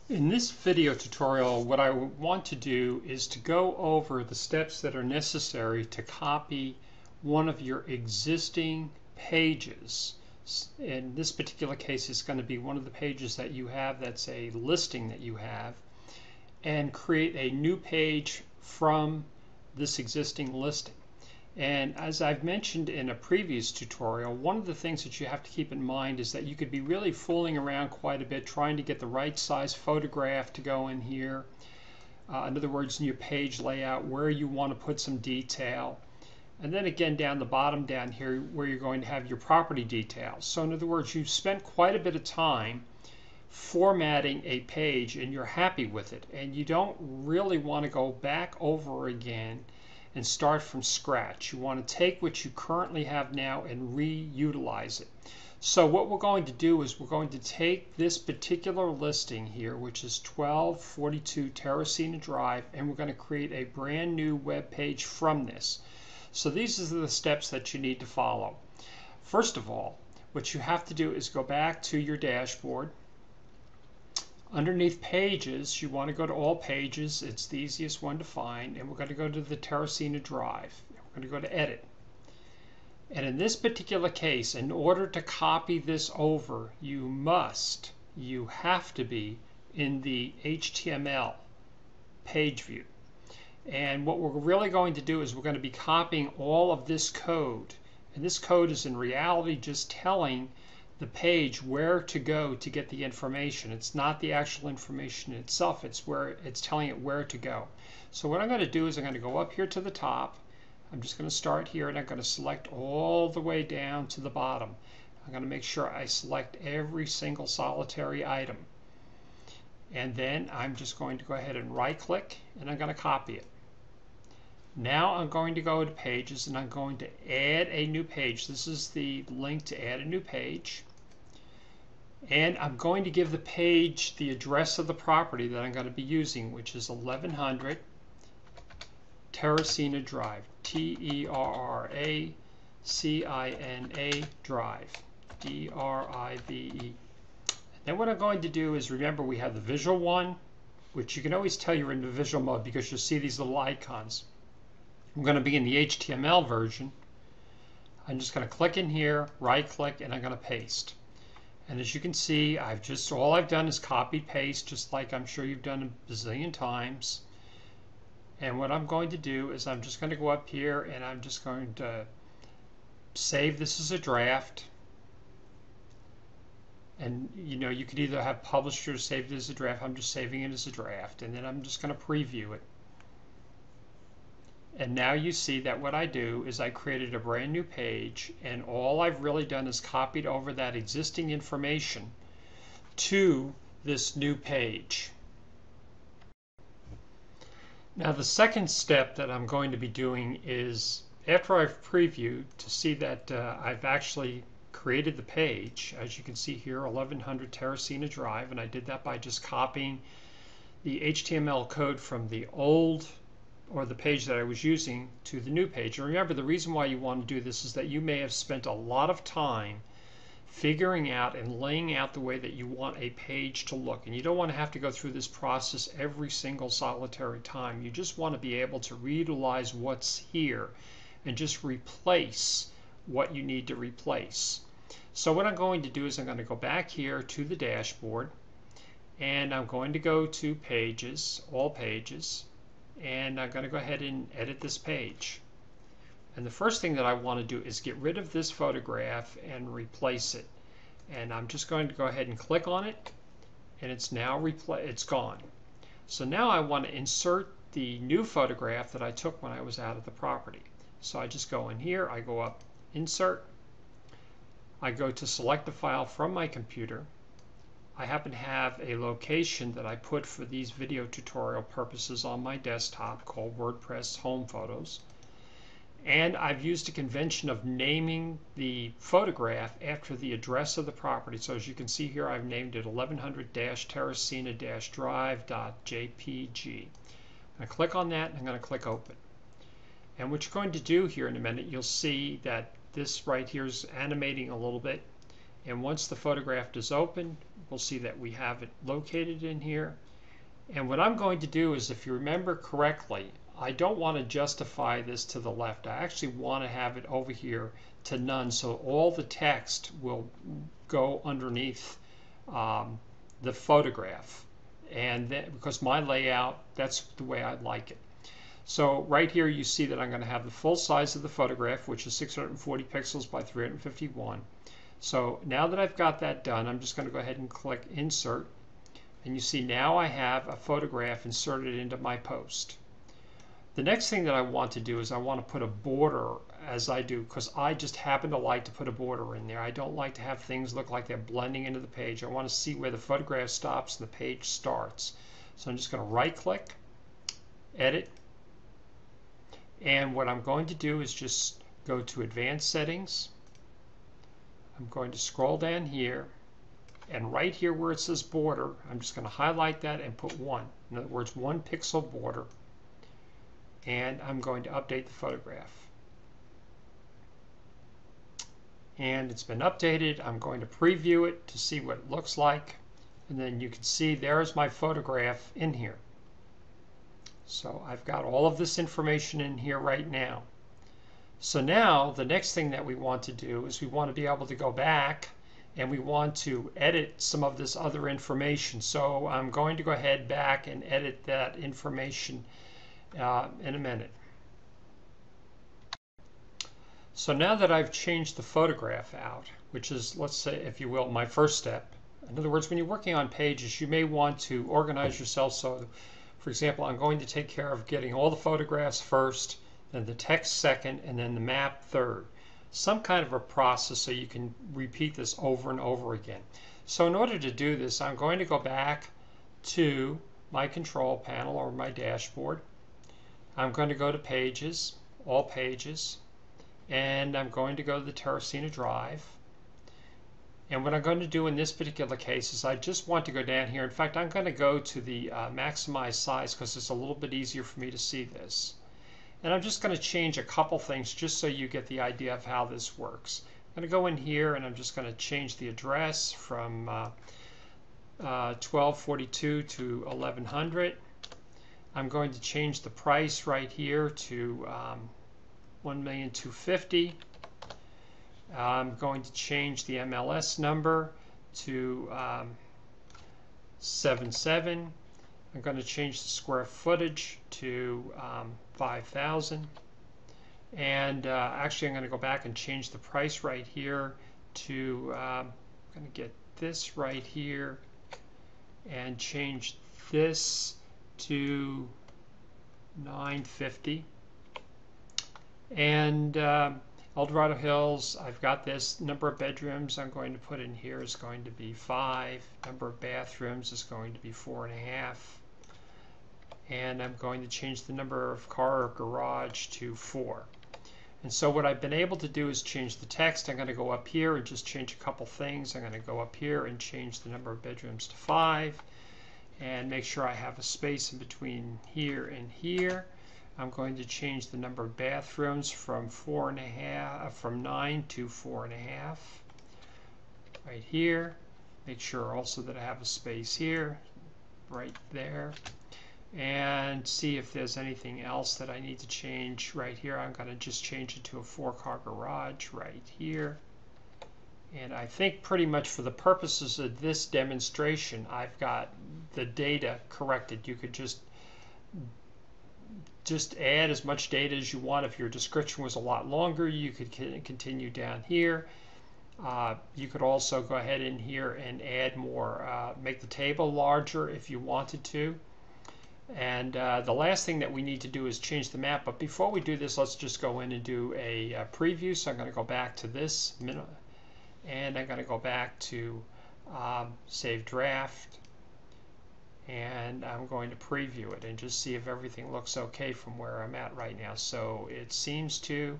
In this video tutorial, what I want to do is to go over the steps that are necessary to copy one of your existing pages. In this particular case, it's going to be one of the pages that you have that's a listing that you have, and create a new page from this existing listing. And as I've mentioned in a previous tutorial, one of the things that you have to keep in mind is that you could be really fooling around quite a bit trying to get the right size photograph to go in here. In other words, in your page layout, where you want to put some detail. And then again down the bottom down here where you're going to have your property details. So in other words, you've spent quite a bit of time formatting a page and you're happy with it. And you don't really want to go back over again and start from scratch. You want to take what you currently have now and reutilize it. So what we're going to do is we're going to take this particular listing here, which is 1242 Terracina Drive, and we're going to create a brand new web page from this. So these are the steps that you need to follow. First of all, what you have to do is go back to your dashboard. Underneath pages, you want to go to all pages. It's the easiest one to find, and we're going to go to the Terracina Drive. We're going to go to edit. And in this particular case, in order to copy this over, you have to be in the HTML page view. And what we're really going to do is we're going to be copying all of this code. And this code is in reality just telling the page where to go to get the information. It's not the actual information itself, it's telling it where to go. So what I'm going to do is I'm going to go up here to the top. I'm just going to start here and I'm going to select all the way down to the bottom. I'm going to make sure I select every single solitary item. And then I'm just going to go ahead and right click and I'm going to copy it. Now I'm going to go to pages and I'm going to add a new page. This is the link to add a new page. And I'm going to give the page the address of the property that I'm going to be using, which is 1100 Terracina Drive, Terracina Drive, D-R-I-V-E. Then what I'm going to do is, remember we have the visual one, which you can always tell you're in the visual mode because you'll see these little icons. I'm going to be in the HTML version. I'm just going to click in here, right click, and I'm going to paste. And as you can see, all I've done is copy paste, just like I'm sure you've done a bazillion times. And what I'm going to do is I'm just going to go up here and I'm just going to save this as a draft. And you could either have published or saved it as a draft. I'm just saving it as a draft, and then I'm just going to preview it. And now you see that what I do is I created a brand new page, and all I've really done is copied over that existing information to this new page. Now the second step that I'm going to be doing is, after I've previewed to see that I've actually created the page, as you can see here, 1100 Terracina Drive, and I did that by just copying the HTML code from the old or the page that I was using to the new page. And remember, the reason why you want to do this is that you may have spent a lot of time figuring out and laying out the way that you want a page to look. And you don't want to have to go through this process every single solitary time. You just want to be able to reutilize what's here and just replace what you need to replace. So what I'm going to do is I'm going to go back here to the dashboard, and I'm going to go to pages, all pages, and I'm going to go ahead and edit this page. And the first thing that I want to do is get rid of this photograph and replace it. And I'm just going to go ahead and click on it, and it's now it's gone. So now I want to insert the new photograph that I took when I was out of the property. So I just go in here, I go up, insert, I go to select the file from my computer. I happen to have a location that I put for these video tutorial purposes on my desktop called WordPress Home Photos. And I've used a convention of naming the photograph after the address of the property. So as you can see here, I've named it 1100-Terracina-Drive.jpg. I'm going to click on that and I'm going to click open. And what you're going to do here in a minute, you'll see that this right here is animating a little bit. And once the photograph is open, we'll see that we have it located in here. And what I'm going to do is, if you remember correctly, I don't want to justify this to the left. I actually want to have it over here to none, so all the text will go underneath the photograph. And then, because my layout, that's the way I'd like it. So right here you see that I'm going to have the full size of the photograph, which is 640 pixels by 351. So now that I've got that done, I'm just going to go ahead and click Insert. And you see now I have a photograph inserted into my post. The next thing that I want to do is I want to put a border as I do, because I just happen to like to put a border in there. I don't like to have things look like they're blending into the page. I want to see where the photograph stops and the page starts. So I'm just going to right click, edit, and what I'm going to do is just go to Advanced Settings. I'm going to scroll down here, and right here where it says border, I'm just going to highlight that and put 1. In other words, 1 pixel border. And I'm going to update the photograph. And it's been updated. I'm going to preview it to see what it looks like. And then you can see there's my photograph in here. So I've got all of this information in here right now. So now the next thing that we want to do is we want to be able to go back and we want to edit some of this other information. So I'm going to go ahead back and edit that information in a minute. So now that I've changed the photograph out, which is, let's say, if you will, my first step. In other words, when you're working on pages, you may want to organize yourself. So, for example, I'm going to take care of getting all the photographs first, then the text second, and then the map third. Some kind of a process so you can repeat this over and over again. So in order to do this, I'm going to go back to my control panel or my dashboard. I'm going to go to Pages, All Pages, and I'm going to go to the Teresina Drive. And what I'm going to do in this particular case is I just want to go down here. In fact, I'm going to go to the maximize size because it's a little bit easier for me to see this. And I'm just going to change a couple things just so you get the idea of how this works. I'm going to go in here and I'm just going to change the address from 1242 to 1100. I'm going to change the price right here to $1,250,000. I'm going to change the MLS number to 77. I'm going to change the square footage to 5,000. And actually I'm going to go back and change the price right here to, I'm going to get this right here and change this to $950. And Eldorado Hills, I've got this number of bedrooms I'm going to put in here is going to be 5. Number of bathrooms is going to be 4.5. And I'm going to change the number of car or garage to 4. And so what I've been able to do is change the text. I'm going to go up here and just change a couple things. I'm going to go up here and change the number of bedrooms to 5 and make sure I have a space in between here and here. I'm going to change the number of bathrooms from 9 to 4.5 right here. Make sure also that I have a space here, right there, and see if there's anything else that I need to change right here. I'm going to just change it to a 4-car garage right here. And I think pretty much for the purposes of this demonstration, I've got the data corrected. You could just add as much data as you want. If your description was a lot longer, you could continue down here. You could also go ahead in here and add more, make the table larger if you wanted to. And the last thing that we need to do is change the map. But before we do this, let's just go in and do a preview. So I'm going to go back to this, and I'm going to go back to Save Draft. And I'm going to preview it and just see if everything looks okay from where I'm at right now. So it seems to,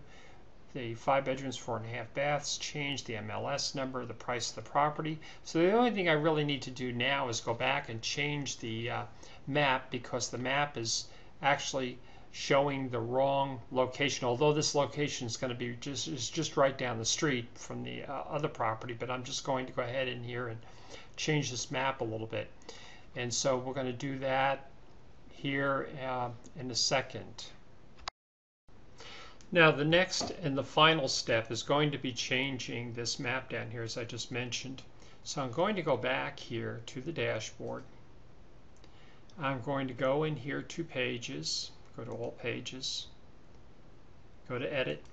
the 5 bedrooms, 4.5 baths, change the MLS number, the price of the property. So the only thing I really need to do now is go back and change the map, because the map is actually showing the wrong location, although this location is going to be just right down the street from the other property, but I'm just going to go ahead in here and change this map a little bit. And so we're going to do that here in a second. Now the next and the final step is going to be changing this map down here, as I just mentioned. So I'm going to go back here to the dashboard. I'm going to go in here to Pages, go to All Pages, go to Edit,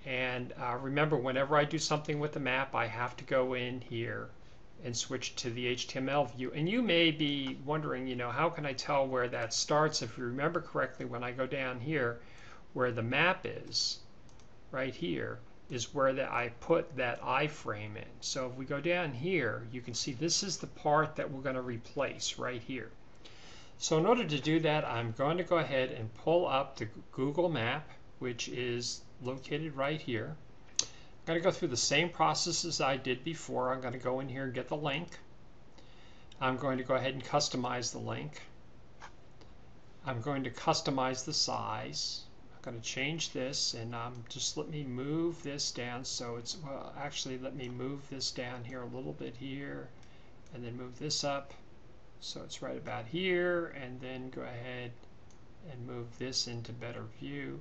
and remember, whenever I do something with the map, I have to go in here and switch to the HTML view. And you may be wondering, you know, how can I tell where that starts? If you remember correctly, when I go down here, where the map is, right here, is where I put that iframe in. So if we go down here, you can see this is the part that we're going to replace right here. So in order to do that, I'm going to go ahead and pull up the Google map, which is located right here. I'm going to go through the same process as I did before. I'm going to go in here and get the link. I'm going to go ahead and customize the link. I'm going to customize the size. I'm going to change this, and just let me move this down so it's, well, actually let me move this down here a little bit here, and then move this up so it's right about here, and then go ahead and move this into better view.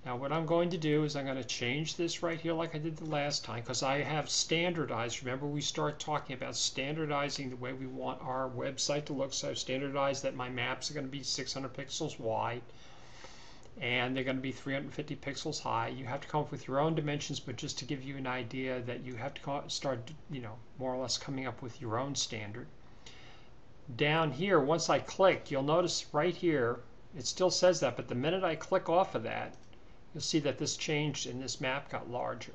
Now what I'm going to do is I'm going to change this right here like I did the last time, because I have standardized. Remember, we start talking about standardizing the way we want our website to look. So I've standardized that my maps are going to be 600 pixels wide, and they're going to be 350 pixels high. You have to come up with your own dimensions, but just to give you an idea that you have to start, you know, more or less coming up with your own standard. Down here, once I click, you'll notice right here, it still says that, but the minute I click off of that, you'll see that this changed and this map got larger.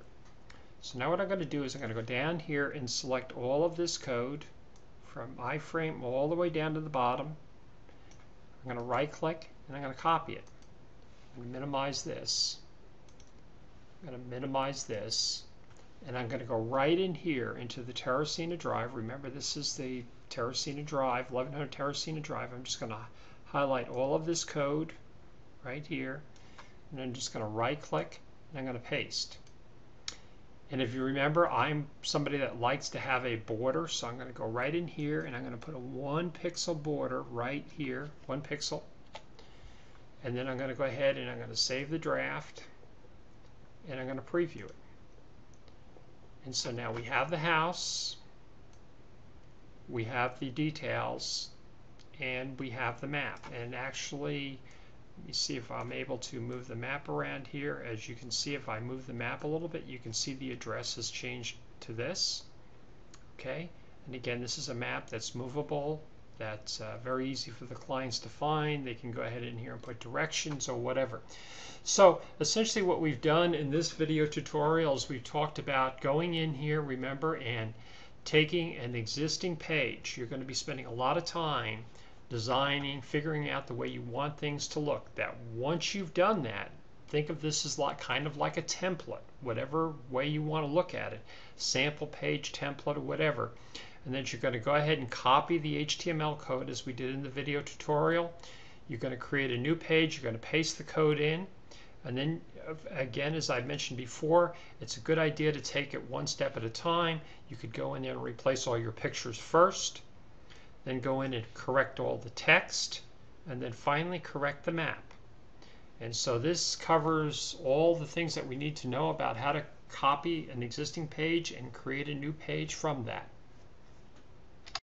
So now what I'm going to do is I'm going to go down here and select all of this code from iframe all the way down to the bottom. I'm going to right click and I'm going to copy it. I'm going to minimize this. I'm going to minimize this, and I'm going to go right in here into the Terracina Drive. Remember, this is the Terracina Drive, 1100 Terracina Drive. I'm just going to highlight all of this code right here, and I'm just going to right click and I'm going to paste. And if you remember, I'm somebody that likes to have a border, so I'm going to go right in here and I'm going to put a 1 pixel border right here, 1 pixel. And then I'm going to go ahead and I'm going to save the draft, and I'm going to preview it. And so now we have the house, we have the details, and we have the map. And actually, let me see if I'm able to move the map around here. As you can see, if I move the map a little bit, you can see the address has changed to this. Okay, and again, this is a map that's movable. That's very easy for the clients to find. They can go ahead in here and put directions or whatever. So essentially what we've done in this video tutorial is we've talked about going in here, remember, and taking an existing page. You're going to be spending a lot of time designing, figuring out the way you want things to look. That once you've done that, think of this as kind of like a template, whatever way you want to look at it, sample page, template, or whatever. And then you're going to go ahead and copy the HTML code as we did in the video tutorial. You're going to create a new page, you're going to paste the code in, and then again, as I mentioned before, it's a good idea to take it one step at a time. You could go in there and replace all your pictures first, then go in and correct all the text, and then finally correct the map. And so this covers all the things that we need to know about how to copy an existing page and create a new page from that.